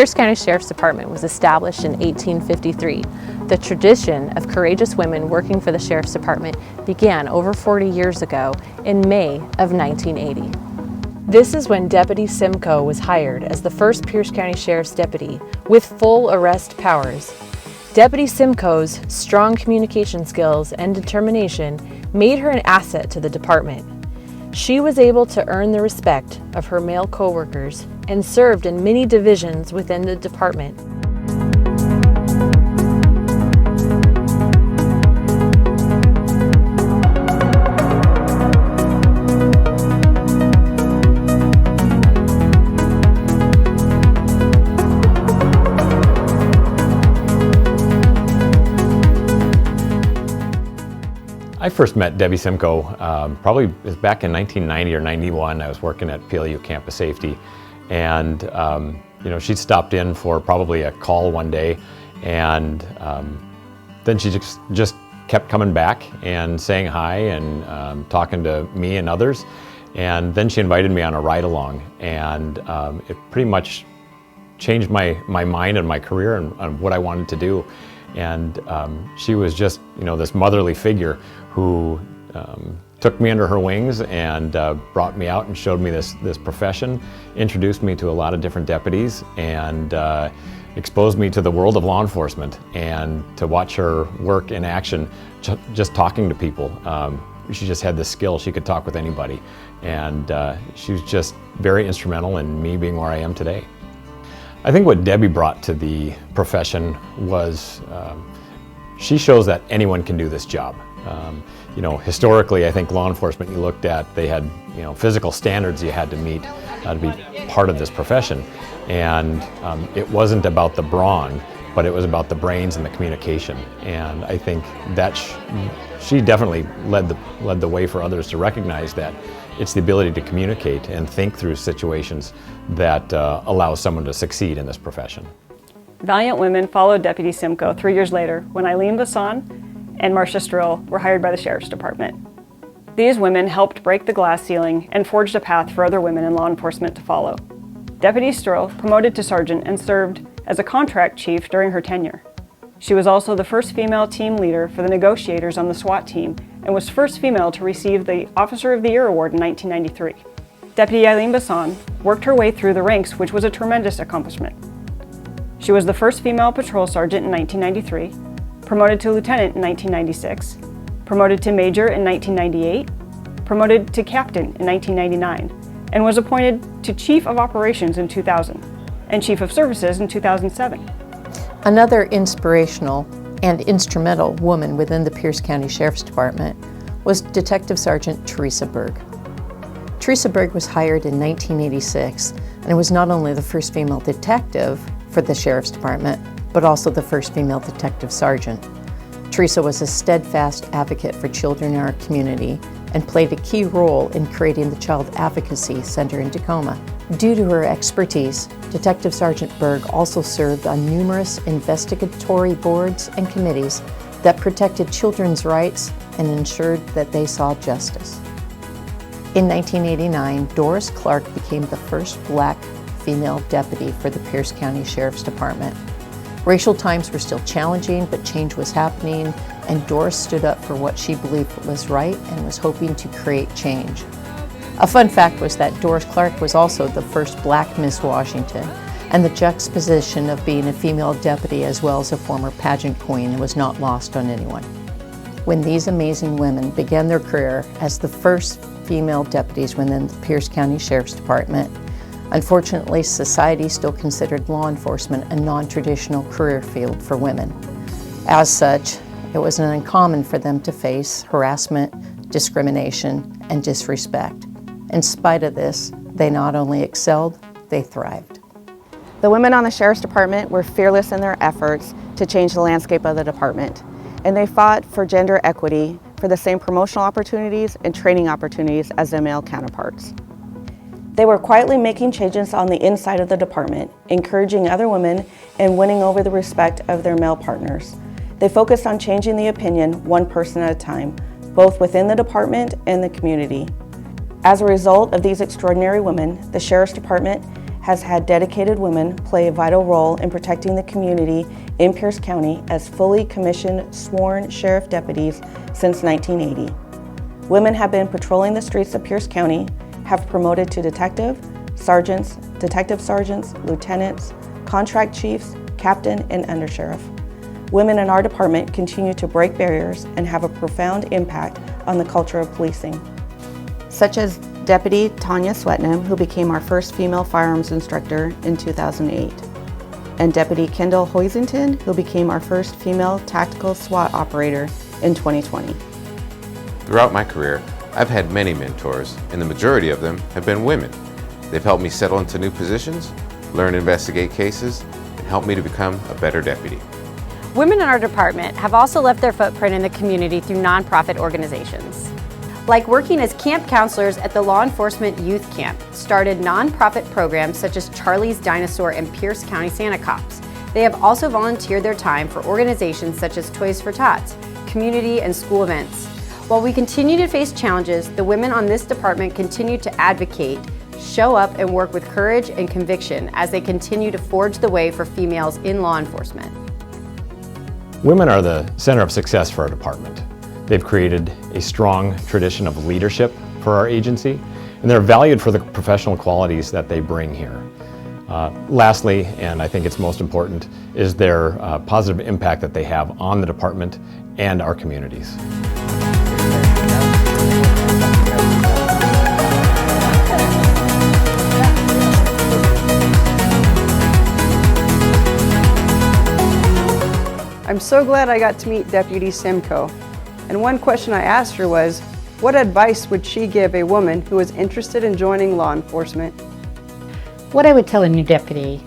Pierce County Sheriff's Department was established in 1853. The tradition of courageous women working for the Sheriff's Department began over 40 years ago in May of 1980. This is when Deputy Simcoe was hired as the first Pierce County Sheriff's deputy with full arrest powers. Deputy Simcoe's strong communication skills and determination made her an asset to the department. She was able to earn the respect of her male coworkers and served in many divisions within the department. I first met Debbie Simcoe probably back in 1990 or 91. I was working at PLU Campus Safety, and she stopped in for probably a call one day, and then she just kept coming back and saying hi and talking to me and others, and then she invited me on a ride along, and it pretty much changed my mind and my career and what I wanted to do. And she was just, this motherly figure who took me under her wings and brought me out and showed me this profession, introduced me to a lot of different deputies, and exposed me to the world of law enforcement. And to watch her work in action, just talking to people, she just had this skill. She could talk with anybody, and she was just very instrumental in me being where I am today. I think what Debbie brought to the profession was she shows that anyone can do this job. Historically, I think law enforcement you looked at, they had physical standards you had to meet to be part of this profession, and it wasn't about the brawn, but it was about the brains and the communication. And I think that she definitely led the way for others to recognize that it's the ability to communicate and think through situations that allows someone to succeed in this profession. Valiant women followed Deputy Simcoe 3 years later when Eileen Basson and Marcia Strill were hired by the Sheriff's Department. These women helped break the glass ceiling and forged a path for other women in law enforcement to follow. Deputy Strill promoted to sergeant and served as a contract chief during her tenure. She was also the first female team leader for the negotiators on the SWAT team and was first female to receive the Officer of the Year award in 1993. Deputy Eileen Basson worked her way through the ranks, which was a tremendous accomplishment. She was the first female patrol sergeant in 1993, promoted to lieutenant in 1996, promoted to major in 1998, promoted to captain in 1999, and was appointed to Chief of Operations in 2000 and Chief of Services in 2007. Another inspirational and instrumental woman within the Pierce County Sheriff's Department was Detective Sergeant Teresa Berg. Teresa Berg was hired in 1986 and was not only the first female detective for the Sheriff's Department, but also the first female detective sergeant. Teresa was a steadfast advocate for children in our community and played a key role in creating the Child Advocacy Center in Tacoma. Due to her expertise, Detective Sergeant Berg also served on numerous investigatory boards and committees that protected children's rights and ensured that they saw justice. In 1989, Doris Clark became the first Black female deputy for the Pierce County Sheriff's Department. Racial times were still challenging, but change was happening, and Doris stood up for what she believed was right and was hoping to create change. A fun fact was that Doris Clark was also the first Black Miss Washington, and the juxtaposition of being a female deputy as well as a former pageant queen was not lost on anyone. When these amazing women began their career as the first female deputies within the Pierce County Sheriff's Department, unfortunately, society still considered law enforcement a non-traditional career field for women. As such, it was uncommon for them to face harassment, discrimination, and disrespect. In spite of this, they not only excelled, they thrived. The women on the Sheriff's Department were fearless in their efforts to change the landscape of the department, and they fought for gender equity, for the same promotional opportunities and training opportunities as their male counterparts. They were quietly making changes on the inside of the department, encouraging other women and winning over the respect of their male partners. They focused on changing the opinion one person at a time, both within the department and the community. As a result of these extraordinary women, the Sheriff's Department has had dedicated women play a vital role in protecting the community in Pierce County as fully commissioned sworn sheriff deputies since 1980. Women have been patrolling the streets of Pierce County, have promoted to detective sergeants, lieutenants, contract chiefs, captain, and undersheriff. Women in our department continue to break barriers and have a profound impact on the culture of policing, such as Deputy Tanya Swetnam, who became our first female firearms instructor in 2008, and Deputy Kendall Hoisington, who became our first female tactical SWAT operator in 2020. Throughout my career, I've had many mentors, and the majority of them have been women. They've helped me settle into new positions, learn to investigate cases, and help me to become a better deputy. Women in our department have also left their footprint in the community through nonprofit organizations. Like working as camp counselors at the Law Enforcement Youth Camp, started nonprofit programs such as Charlie's Dinosaur and Pierce County Santa Cops. They have also volunteered their time for organizations such as Toys for Tots, community and school events. While we continue to face challenges, the women on this department continue to advocate, show up, and work with courage and conviction as they continue to forge the way for females in law enforcement. Women are the center of success for our department. They've created a strong tradition of leadership for our agency, and they're valued for the professional qualities that they bring here. Lastly, and I think it's most important, is their positive impact that they have on the department and our communities. I'm so glad I got to meet Deputy Simcoe. And one question I asked her was, what advice would she give a woman who is interested in joining law enforcement? What I would tell a new deputy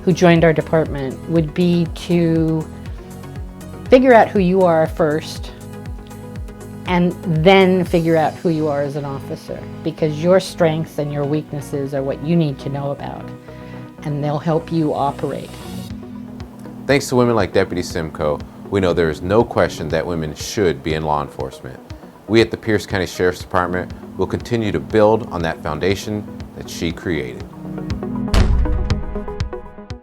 who joined our department would be to figure out who you are first and then figure out who you are as an officer, because your strengths and your weaknesses are what you need to know about, and they'll help you operate. Thanks to women like Deputy Simcoe, we know there is no question that women should be in law enforcement. We at the Pierce County Sheriff's Department will continue to build on that foundation that she created.